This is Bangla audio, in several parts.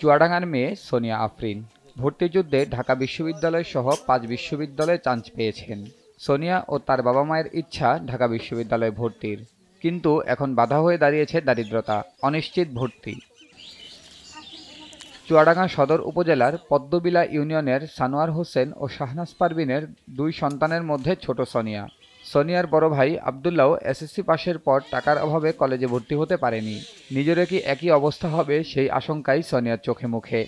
চুয়াডাঙ্গার মেয়ে সোনিয়া আফরিন ভর্তিযুদ্ধে ঢাকা বিশ্ববিদ্যালয় সহ 5 বিশ্ববিদ্যালয়ে চান্স পেয়েছেন। সোনিয়া ও তার বাবা মায়ের ইচ্ছা ঢাকা বিশ্ববিদ্যালয়ে ভর্তির, কিন্তু এখন বাধা হয়ে দাঁড়িয়েছে দারিদ্রতা, অনিশ্চিত ভর্তি। চুয়াডাঙ্গা সদর উপজেলার পদ্মবিলা ইউনিয়নের সানোয়ার হোসেন ও শাহনাজ পারভিনের 2 সন্তানের মধ্যে ছোট সোনিয়া। সোনিয়ার বড় ভাই আবদুল্লাহ এসএসসি পাশের পর টাকার অভাবে কলেজে ভর্তি হতে পারেনি। নিজেরও কি একই অবস্থা হবে সেই আশঙ্কাই সোনিয়ার চোখে মুখে।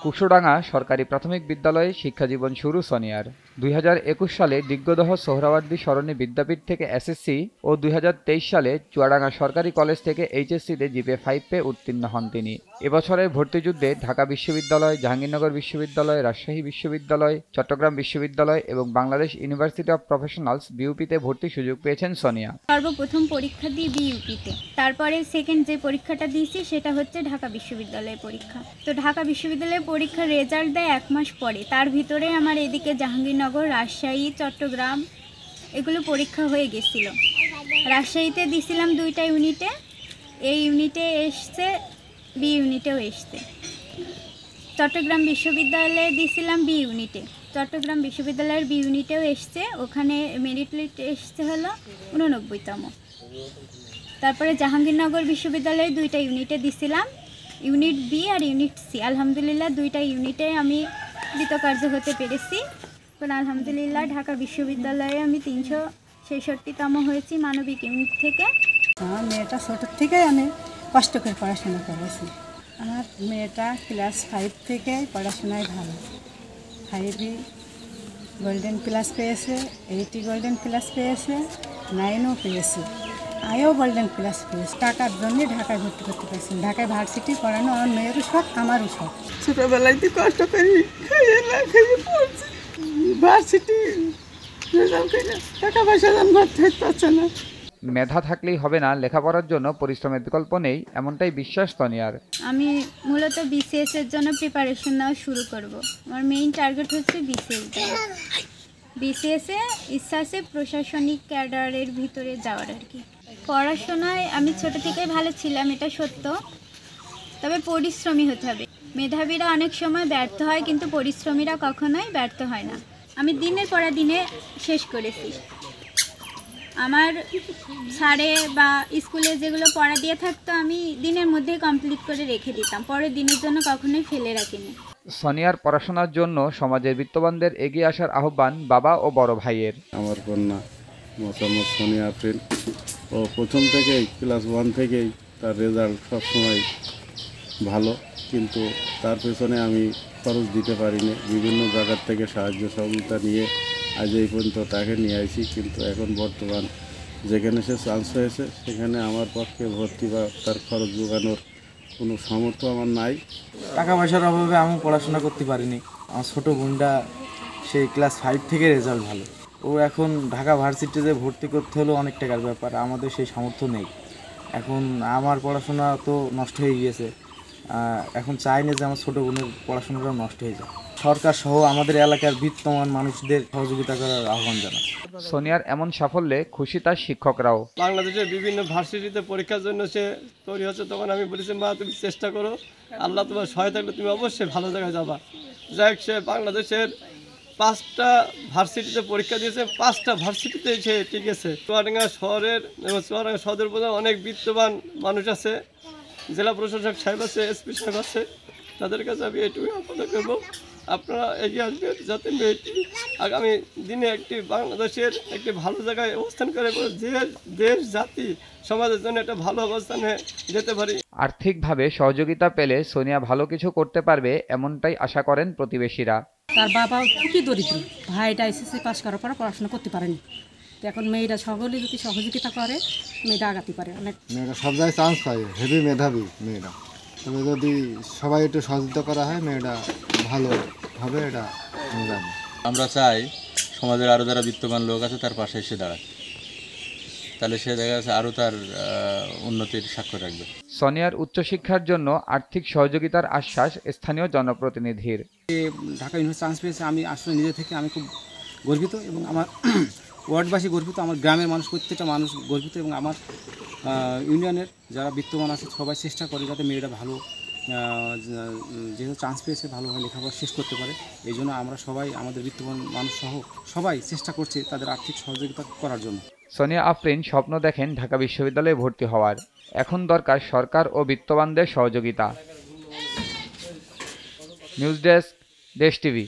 কুশোডাঙ্গা সরকারি প্রাথমিক বিদ্যালয়ে শিক্ষাজীবন শুরু সোনিয়ার। 2021 সালে দিগ্গদহ সোহরাওয়ার্দী সরণি বিদ্যাপীঠ থেকে এসএসসি ও 2023 সালে চুয়াডাঙ্গা সরকারি কলেজ থেকে এইচএসসিতে জিপিএ 5 পেয়ে উত্তীর্ণ হন তিনি। এবছরের ভর্তিযুদ্ধে ঢাকা বিশ্ববিদ্যালয়, জাহাঙ্গীরনগর বিশ্ববিদ্যালয়, রাজশাহী বিশ্ববিদ্যালয়, চট্টগ্রাম বিশ্ববিদ্যালয় এবং বাংলাদেশ ইউনিভার্সিটি অব প্রফেশনালস বিইউপিতে ভর্তির সুযোগ পেয়েছেন সোনিয়া। সর্বপ্রথম পরীক্ষা দিই বিইউপিতে, তারপরে সেকেন্ড যে পরীক্ষাটা দিয়েছি সেটা হচ্ছে ঢাকা বিশ্ববিদ্যালয়ের পরীক্ষা। তো ঢাকা বিশ্ববিদ্যালয়ের পরীক্ষার রেজাল্ট দেয় 1 মাস পরে। তার ভিতরে আমার এদিকে জাহাঙ্গীরনগর, রাজশাহী, চট্টগ্রাম এগুলো পরীক্ষা হয়ে গেছিল। রাজশাহীতে দিছিলাম 2টা ইউনিটে, এই ইউনিটে এসছে, বি ইউনিটেও এসছে। চট্টগ্রাম বিশ্ববিদ্যালয়ে দিছিলাম বি ইউনিটে, চট্টগ্রাম বিশ্ববিদ্যালয়ের বি ইউনিটেও এসছে, ওখানে মেরিট লিস্ট এসছে হলো 89তম। তারপরে জাহাঙ্গীরনগর বিশ্ববিদ্যালয়ে 2টা ইউনিটে দিছিলাম, ইউনিট বি আর ইউনিট সি। আলহামদুলিল্লাহ 2টা ইউনিটে আমি কৃতকার্য হতে পেরেছি। এখন আলহামদুলিল্লাহ ঢাকা বিশ্ববিদ্যালয়ে আমি 366তম হয়েছি মানবিক ইউনিট থেকে। আমার মেয়েটা ছোটোর থেকেই আমি কষ্ট করে পড়াশোনা করেছি। আমার মেয়েটা ক্লাস 5 থেকে পড়াশোনায় ভালো, 5 গোল্ডেন প্লাস পেয়েছে, 8 গোল্ডেন প্লাস পেয়েছে, 9ও পেয়েছে, আইও গোল্ডেন প্লাস পেয়েছে। টাকার জন্যে ঢাকায় ভর্তি করতে পারছি। ঢাকায় ভার্সিটি পড়ানো আমার মেয়েরও শখ, আমারও শখ। ছোটোবেলায় তো কষ্ট করি, খেয়ে না খেয়ে পড়ছি ভার্সিটি, টাকা পয়সা দাম ভর্তি হতে পারছে না। মেধা থাকলেই হবে না, লেখাপড়ার জন্য পরিশ্রমের বিকল্প নেই, এমনটাই বিশ্বাস সোনিয়ার। আমি মূলত বিসিএস এর জন্য প্রিপারেশন নেওয়া শুরু করব। আমার মেইন টার্গেট হচ্ছে বিসিএস দেওয়া। বিসিএসে ইচ্ছা আছে প্রশাসনিক ক্যাডারের ভিতরে যাওয়ার আর কি। পড়াশোনায় আমি ছোট থেকেই ভালো ছিলাম, এটা সত্য, তবে পরিশ্রমী হতে হবে। মেধাবীরা অনেক সময় ব্যর্থ হয়, কিন্তু পরিশ্রমীরা কখনোই ব্যর্থ হয় না। আমি দিনের পর দিনে শেষ করেছি। আমার স্যারে বা স্কুলে যেগুলো পড়া দিয়ে থাকতো আমি দিনের মধ্যেই কমপ্লিট করে রেখে দিতাম, পরের দিনের জন্য কখনোই ফেলে রাখিনি। সোনিয়ার পড়াশোনার জন্য সমাজের বিত্তবানদের এগিয়ে আসার আহ্বান বাবা ও বড় ভাইয়ের। আমার কন্যা মোসাম্মদ সোনিয়া আফরিন, ও প্রথম থেকেই ক্লাস 1 থেকেই তার রেজাল্ট সবসময় ভালো, কিন্তু তার পেছনে আমি খরচ দিতে পারিনি। বিভিন্ন জায়গার থেকে সাহায্য সহযোগিতা নিয়ে আজ এই পর্যন্ত তাকে নিয়ে আসি, কিন্তু এখন বর্তমান যেখানে সে চান্স হয়েছে সেখানে আমার পক্ষে ভর্তি বা তার খরচ যোগানোর কোনো সামর্থ্য আমার নাই। টাকা পয়সার অভাবে আমি পড়াশোনা করতে পারিনি। আমার ছোটো বোনটা সেই ক্লাস 5 থেকে রেজাল্ট ভালো, ও এখন ঢাকা ভার্সিটিতে ভর্তি করতে হলেও অনেক টাকার ব্যাপার, আমাদের সেই সামর্থ্য নেই। এখন আমার পড়াশোনা তো নষ্ট হয়ে গিয়েছে, এখন চাই না যে আমার ছোটো বোনের পড়াশোনাটাও নষ্ট হয়ে যায়। সরকার সহ আমাদের এলাকার বিত্তমান মানুষদের সহযোগিতা করার আহ্বান জানাই। সোনিয়ার এমন সাফল্যে খুশি তার শিক্ষকরাও। বাংলাদেশের বিভিন্ন ভার্সিটিতে পরীক্ষার জন্য সে তৈরি হচ্ছে, তখন আমি বলেছি মা তুমি চেষ্টা করো, আল্লাহ তোমার সহায় থাকলে তুমি অবশ্যই ভালো জায়গায় যাবা। যাই হোক, সে বাংলাদেশের 5টা ভার্সিটিতে পরীক্ষা দিয়েছে, 5টা ভার্সিটিতে সে টিকেছে। চুয়াডাঙ্গা শহরের এবং চুয়াডাঙ্গা সদর উপজেলার অনেক বিত্তবান মানুষ আছে, জেলা প্রশাসক সাহেব আছে, এসপি সাহেব আছে, তাদের কাছে আমি এটুকুই আবেদন করবো আপনারা এগিয়ে আসবেন, যাতে মেয়েটি আগামী দিনে একটি বাংলাদেশের একটি ভালো জায়গায় অবস্থান করে, যে দেশ জাতি সমাজের জন্য একটা ভালো অবস্থানে যেতে পারি। আর্থিকভাবে সহযোগিতা পেলে সোনিয়া ভালো কিছু করতে পারবে, এমনটাই আশা করেন প্রতিবেশীরা। তার বাবা খুবই দরিদ্র, ভাইটা এসএসসি পাস করার পর পড়াশোনা করতে পারেনি। তো এখন মেয়েরা সকলে যদি সহযোগিতা করে মেয়েটা আগাতে পারে অনেক। মেয়েরা সব জায়গায় চান্স পায়, হেভি মেধাবী মেয়েরা, তবে যদি সবাই একটু সহযোগিতা করা হয় মেয়েটা ভালো হবে, এটা আমি জানি। আমরা চাই সমাজের আরও যারা বিত্তবান লোক আছে তার পাশে এসে দাঁড়াতে, তাহলে সে দেখা যাচ্ছে আরও তার উন্নতির স্বাক্ষর রাখবে। সোনিয়ার উচ্চশিক্ষার জন্য আর্থিক সহযোগিতার আশ্বাস স্থানীয় জনপ্রতিনিধির। ঢাকা ইউনিভার্সিটি চান্স পেয়েছে, আমি আসলে নিজে থেকে আমি খুব গর্বিত, এবং আমার ওয়ার্ডবাসী গর্বিত, আমার গ্রামের মানুষ, প্রত্যেকটা মানুষ গর্বিত, এবং আমার ইউনিয়নের যারা বিত্তমান আছে সবাই চেষ্টা করে যাতে মেয়েরা ভালো যেহেতু চান্স পেয়েছে ভালোভাবে লেখাপড়া শেষ করতে পারে। এই জন্য আমরা সবাই, আমাদের বিত্তমান মানুষ সহ সবাই চেষ্টা করছে তাদের আর্থিক সহযোগিতা করার জন্য। সোনিয়া আফরিন স্বপ্ন দেখেন ঢাকা বিশ্ববিদ্যালয়ে ভর্তি হওয়ার। এখন দরকার সরকার ও বিত্তবানদের সহযোগিতা। নিউজ ডেস্ক, দেশ টিভি।